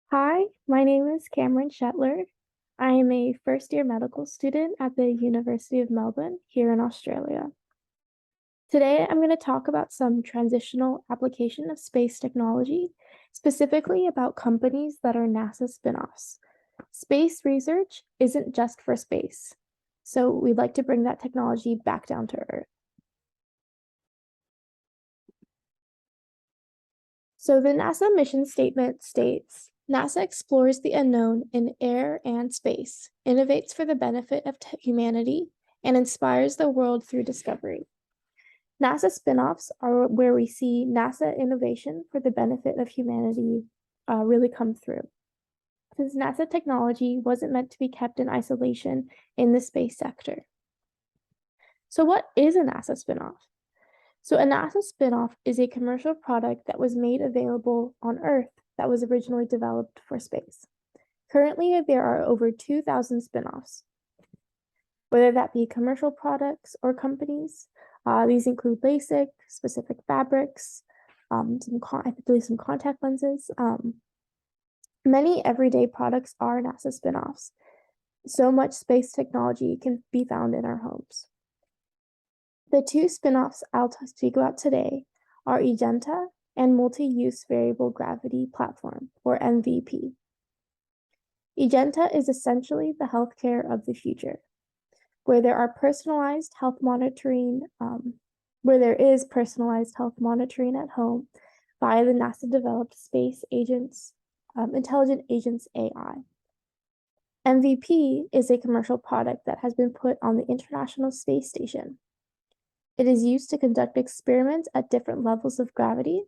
Hi, my name is Cameron Shetler. I am a first year medical student at the University of Melbourne here in Australia. Today, I'm going to talk about some transitional application of space technology, specifically about companies that are NASA spinoffs. Space research isn't just for space, so we'd like to bring that technology back down to Earth. So the NASA mission statement states, NASA explores the unknown in air and space, innovates for the benefit of humanity, and inspires the world through discovery. NASA spinoffs are where we see NASA innovation for the benefit of humanity really come through. Since NASA technology wasn't meant to be kept in isolation in the space sector. So what is a NASA spinoff? So a NASA spinoff is a commercial product that was made available on Earth that was originally developed for space. Currently, there are over 2,000 spinoffs, whether that be commercial products or companies. These include LASIK, specific fabrics, I believe some contact lenses. Many everyday products are NASA spinoffs. So much space technology can be found in our homes. The two spinoffs I'll speak about today are Ejenta and Multi-use Variable Gravity Platform, or MVP. Ejenta is essentially the healthcare of the future, where there is personalized health monitoring at home via the NASA-developed Space Agents, Intelligent Agents AI. MVP is a commercial product that has been put on the International Space Station. It is used to conduct experiments at different levels of gravity,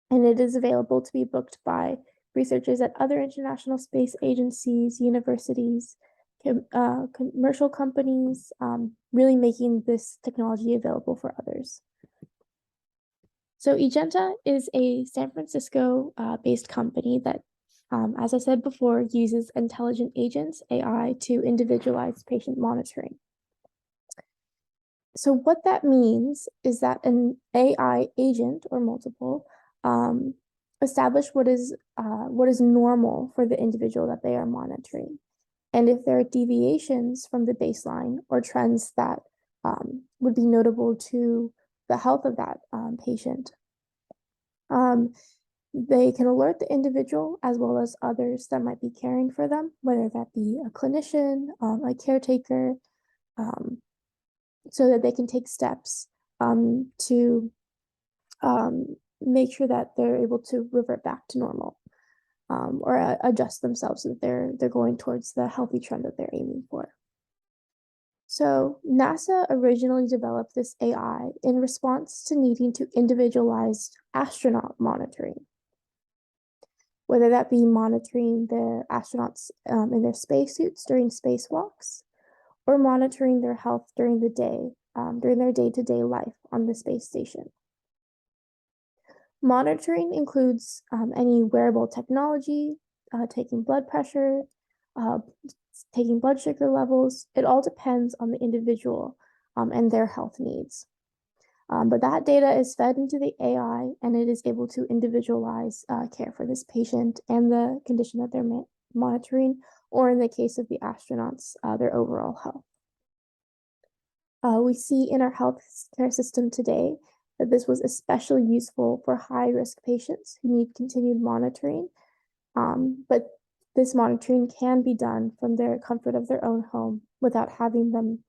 and it is available to be booked by researchers at other international space agencies, universities, commercial companies, really making this technology available for others. So Ejenta is a San Francisco-based company that, as I said before, uses intelligent agents, AI, to individualize patient monitoring. So what that means is that an AI agent or multiple establish what is normal for the individual that they are monitoring. And if there are deviations from the baseline or trends that would be notable to the health of that patient, they can alert the individual as well as others that might be caring for them, whether that be a clinician, a caretaker, so that they can take steps to make sure that they're able to revert back to normal or adjust themselves so that they're going towards the healthy trend that they're aiming for. So NASA originally developed this AI in response to needing to individualize astronaut monitoring, whether that be monitoring the astronauts in their spacesuits during spacewalks, or monitoring their health during the day, during their day-to-day life on the space station. Monitoring includes any wearable technology, taking blood pressure, taking blood sugar levels. It all depends on the individual and their health needs. But that data is fed into the AI and it is able to individualize care for this patient and the condition that they're monitoring, or in the case of the astronauts, their overall health. We see in our healthcare system today that this was especially useful for high-risk patients who need continued monitoring, but this monitoring can be done from their comfort of their own home without having them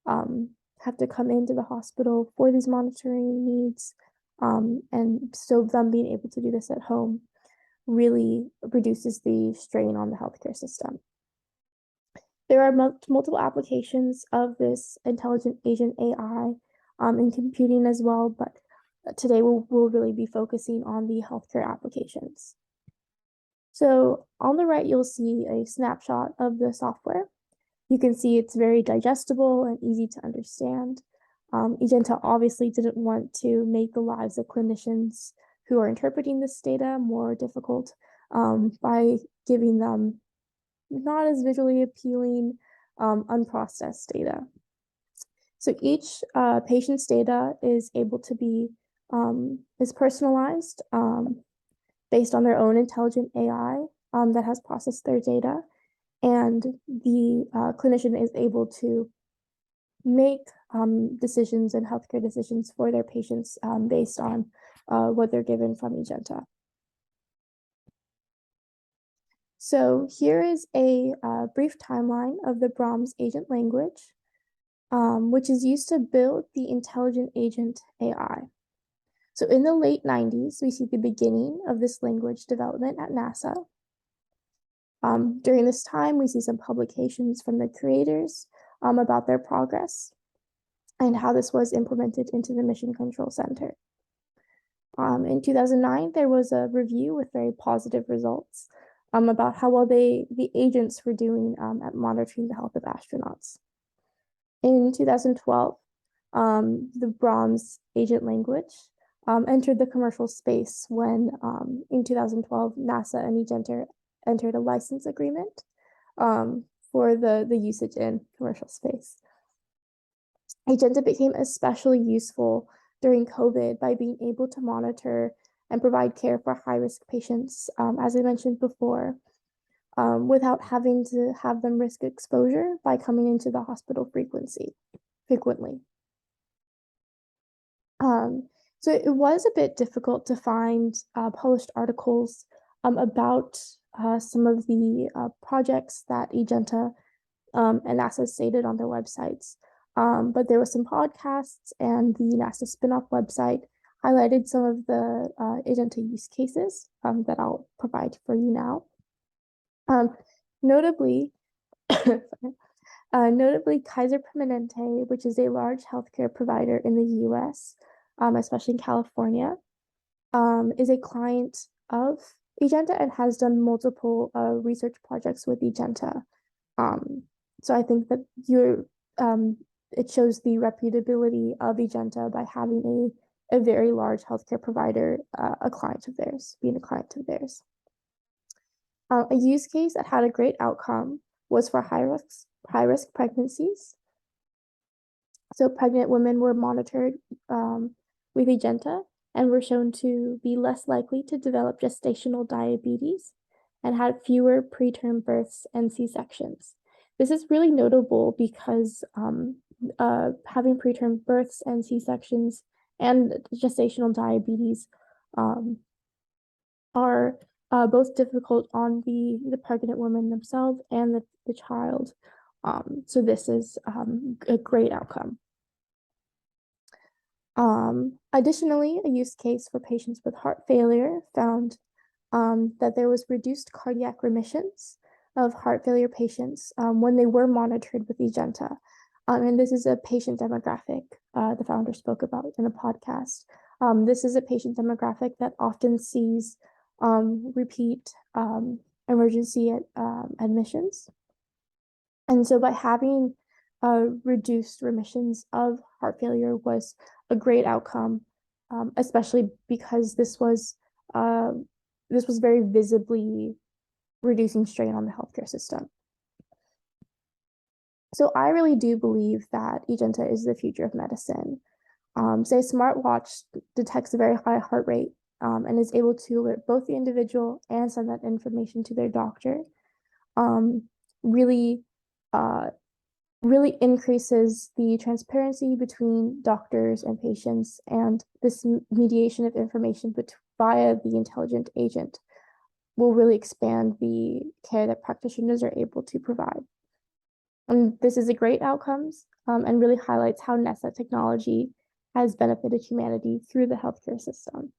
have to come into the hospital for these monitoring needs, and so them being able to do this at home really reduces the strain on the healthcare system. There are multiple applications of this intelligent agent AI in computing as well, but today we'll really be focusing on the healthcare applications. So on the right, you'll see a snapshot of the software. You can see it's very digestible and easy to understand. Ejenta obviously didn't want to make the lives of clinicians who are interpreting this data more difficult by giving them not as visually appealing, unprocessed data. So each patient's data is able to be is personalized based on their own intelligent AI that has processed their data, and the clinician is able to make decisions and healthcare decisions for their patients based on what they're given from Ejenta. So here is a brief timeline of the Brahms agent language, which is used to build the intelligent agent AI. So in the late 90s, we see the beginning of this language development at NASA. During this time, we see some publications from the creators about their progress and how this was implemented into the Mission Control Center. In 2009, there was a review with very positive results about how well the agents were doing at monitoring the health of astronauts. In 2012, the Brahms agent language entered the commercial space when, in 2012, NASA and Ejenta entered a license agreement for the usage in commercial space. Ejenta became especially useful during COVID by being able to monitor and provide care for high-risk patients, as I mentioned before, without having to have them risk exposure by coming into the hospital frequently. So it was a bit difficult to find published articles about some of the projects that Ejenta and NASA stated on their websites. But there were some podcasts, and the NASA Spinoff website highlighted some of the Ejenta use cases that I'll provide for you now. Notably, Kaiser Permanente, which is a large healthcare provider in the US, especially in California, is a client of Ejenta and has done multiple research projects with Ejenta. So I think that it shows the reputability of Ejenta by having a very large healthcare provider, a client of theirs, being a client of theirs. A use case that had a great outcome was for high-risk pregnancies. So pregnant women were monitored with Ejenta and were shown to be less likely to develop gestational diabetes and had fewer preterm births and C-sections. This is really notable because having preterm births and C-sections and gestational diabetes are both difficult on the pregnant woman themselves and the child. So this is a great outcome. Additionally, a use case for patients with heart failure found that there was reduced cardiac remissions of heart failure patients when they were monitored with Ejenta. And this is a patient demographic the founder spoke about in a podcast. This is a patient demographic that often sees repeat emergency admissions. And so by having reduced remissions of heart failure was a great outcome, especially because this was very visibly reducing strain on the healthcare system. So I really do believe that Ejenta is the future of medicine. Say a smartwatch detects a very high heart rate and is able to alert both the individual and send that information to their doctor. Really increases the transparency between doctors and patients, and this mediation of information via the intelligent agent will really expand the care that practitioners are able to provide. And this is a great outcomes and really highlights how NASA technology has benefited humanity through the healthcare system.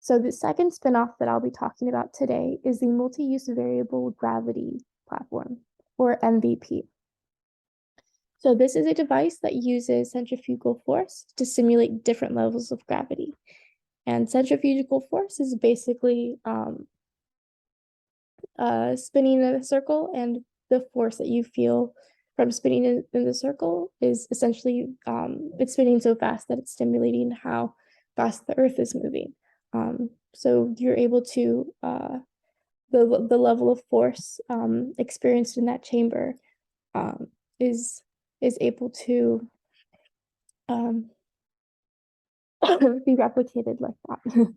So the second spinoff that I'll be talking about today is the multi-use variable gravity platform, or MVP. So this is a device that uses centrifugal force to simulate different levels of gravity. And centrifugal force is basically spinning in a circle, and the force that you feel from spinning in the circle is essentially it's spinning so fast that it's stimulating how fast the Earth is moving. So you're able to the level of force experienced in that chamber is able to be replicated like that.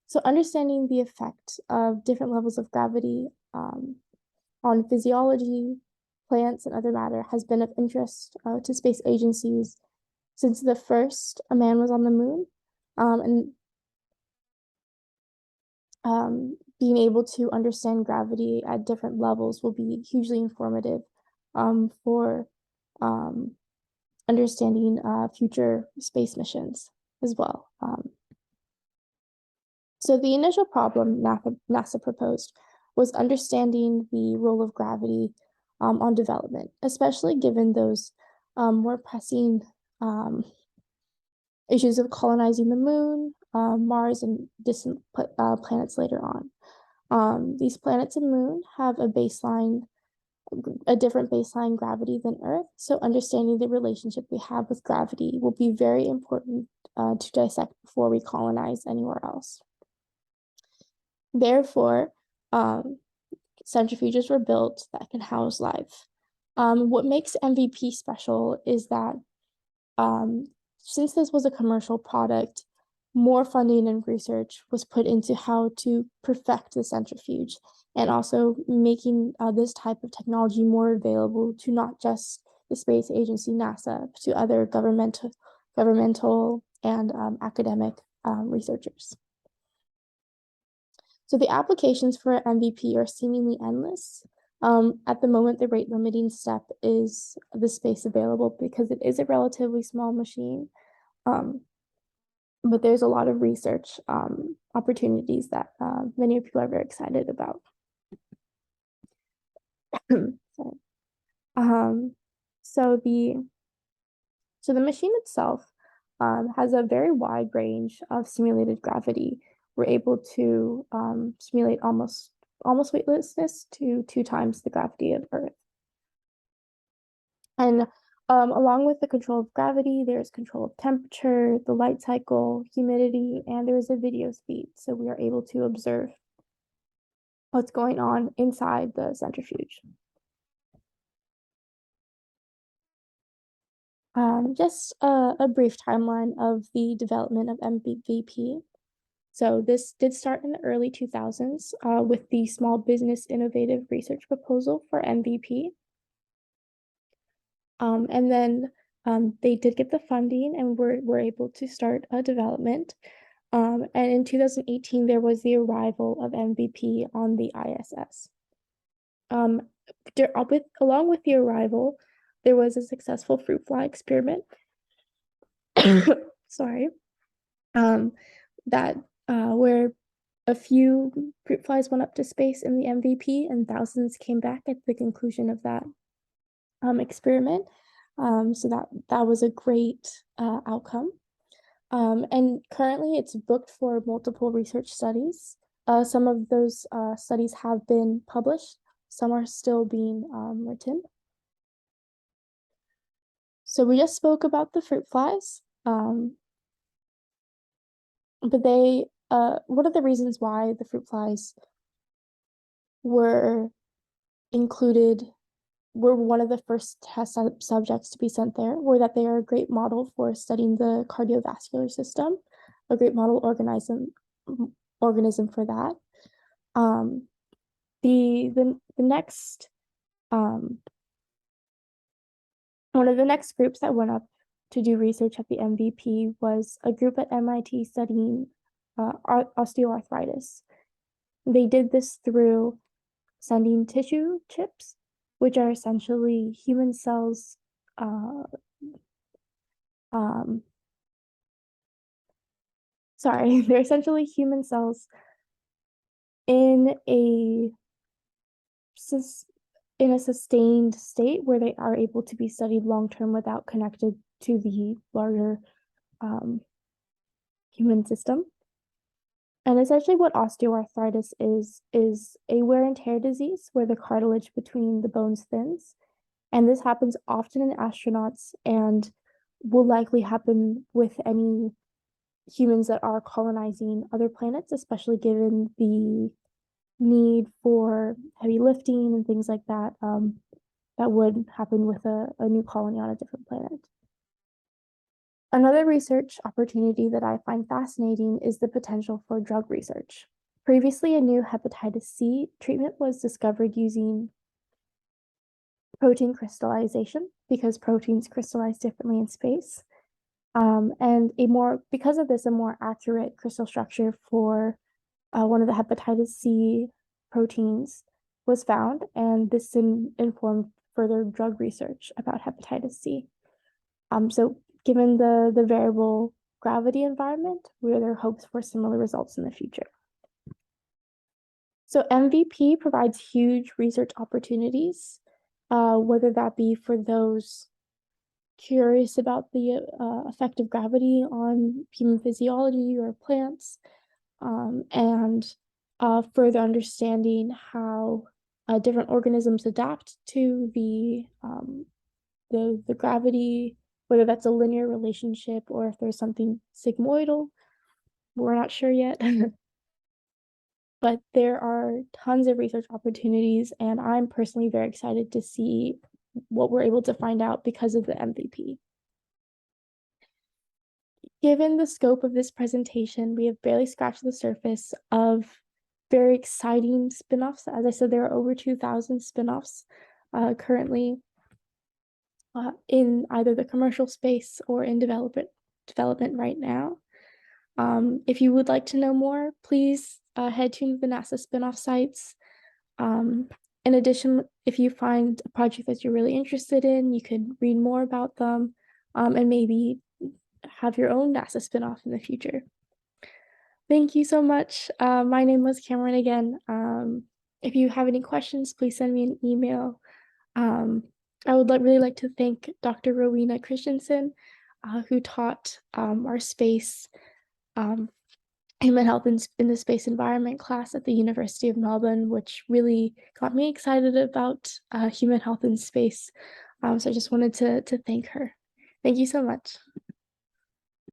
So understanding the effect of different levels of gravity on physiology, plants, and other matter has been of interest to space agencies since the first a man was on the moon. And being able to understand gravity at different levels will be hugely informative for understanding future space missions as well. So the initial problem NASA proposed was understanding the role of gravity on development, especially given those more pressing issues of colonizing the moon, Mars, and distant planets later on. These planets and moon have a different baseline gravity than Earth. So understanding the relationship we have with gravity will be very important to dissect before we colonize anywhere else. Therefore, centrifuges were built that can house life. What makes MVP special is that since this was a commercial product, more funding and research was put into how to perfect the centrifuge and also making this type of technology more available to not just the space agency NASA, but to other governmental and academic researchers. So the applications for MVP are seemingly endless. At the moment, the rate limiting step is the space available because it is a relatively small machine. But there's a lot of research opportunities that many people are very excited about. So the machine itself has a very wide range of simulated gravity. We're able to simulate almost weightlessness to 2 times the gravity of Earth. And along with the control of gravity, there's control of temperature, the light cycle, humidity, and there's a video speed. So we are able to observe what's going on inside the centrifuge. Just a brief timeline of the development of MVP. So this did start in the early 2000s with the Small Business Innovative Research Proposal for MVP. And then they did get the funding and were able to start a development. And in 2018, there was the arrival of MVP on the ISS. Along with the arrival, there was a successful fruit fly experiment. Sorry. That where a few fruit flies went up to space in the MVP and thousands came back at the conclusion of that experiment. So that was a great outcome. And currently it's booked for multiple research studies. Some of those studies have been published. Some are still being written. So we just spoke about the fruit flies. But one of the reasons why the fruit flies were one of the first test subjects to be sent there were that they are a great model for studying the cardiovascular system, a great model organism for that. The next one of the next groups that went up to do research at the MVP was a group at MIT studying osteoarthritis. They did this through sending tissue chips, which are essentially human cells. They're essentially human cells in a sustained state where they are able to be studied long-term without connected to the larger human system. And essentially what osteoarthritis is a wear and tear disease where the cartilage between the bones thins. And this happens often in astronauts and will likely happen with any humans that are colonizing other planets, especially given the need for heavy lifting and things like that, that would happen with a new colony on a different planet. Another research opportunity that I find fascinating is the potential for drug research. Previously, a new hepatitis C treatment was discovered using protein crystallization because proteins crystallize differently in space. And because of this, a more accurate crystal structure for one of the hepatitis C proteins was found, and this informed further drug research about hepatitis C. So given the variable gravity environment, there are hopes for similar results in the future. So MVP provides huge research opportunities, whether that be for those curious about the effect of gravity on human physiology or plants, and further understanding how different organisms adapt to the gravity, whether that's a linear relationship or if there's something sigmoidal. We're not sure yet. But there are tons of research opportunities, and I'm personally very excited to see what we're able to find out because of the MVP. Given the scope of this presentation, we have barely scratched the surface of very exciting spinoffs. As I said, there are over 2,000 spinoffs currently in either the commercial space or in development right now. If you would like to know more, please head to the NASA Spinoff sites. In addition, if you find a project that you're really interested in, you can read more about them and maybe have your own NASA spinoff in the future. Thank you so much. My name was Cameron again. If you have any questions, please send me an email. I would really like to thank Dr. Rowena Christiansen, who taught our space human health in the space environment class at the University of Melbourne, which really got me excited about human health in space. So I just wanted to thank her. Thank you so much.